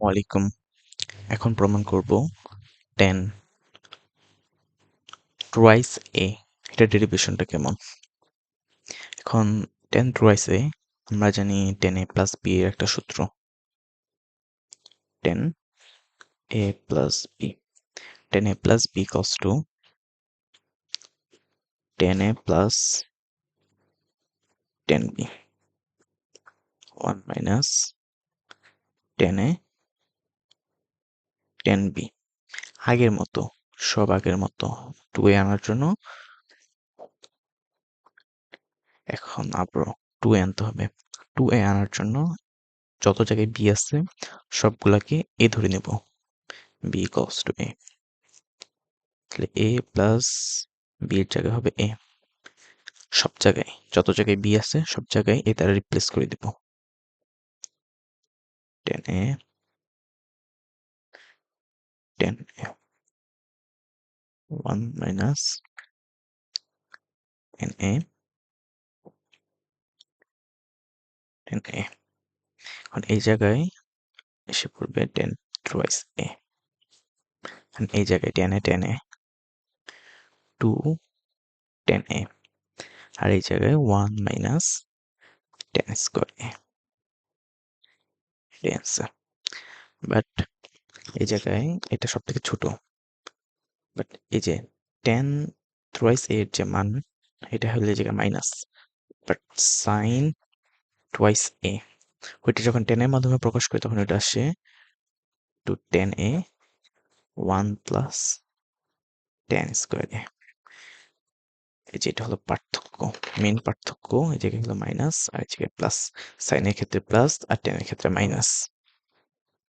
আলাইকুম। এখন প্রমাণ করব tan টুয়াইস a এটা ডেরিভেশনটা কেমন। এখন tan টুয়াইস a আমরা জানি tan a প্লাস b এর একটা সূত্র tan a plus b tan a plus b equals to tan a plus tan b 1 minus tan a tan b আগের মতো সব আগের মতো 2a আনার জন্য এখন আবারও 2a আনতে হবে। 2a আনার জন্য যত জায়গায় b আছে সবগুলাকে a ধরে নেব। b equals to a, তাহলে a প্লাস b এর জায়গায় হবে a। সব জায়গায় যত জায়গায় b আছে সব জায়গায় a দ্বারা রিপ্লেস করে দিব। tan a 1 minus tan a এখন এই জায়গায় এসে পড়বে tan টুয়াইস a, এই জায়গায় tan a 2 tan a, আর এই জায়গায় 1 মাইনাস tan স্কয়ার a এটাই অ্যান্সার। বাট এই জায়গায় এটা সব থেকে ছোট, বাট এই যে tan টুয়াইস a এর যে মান এটা হলো এই জায়গায় minus, but sine twice a ওইটা যখন tan এর মাধ্যমে প্রকাশ করি তখন এটা আসে two tan a 1 plus tan square a। এই যে এটা হলো পার্থক্য, মেন পার্থক্য। এই জায়গায় হলো মাইনাস আর এই জায়গায় প্লাস, সাইনের ক্ষেত্রে প্লাস আর tan এর ক্ষেত্রে মাইনাস।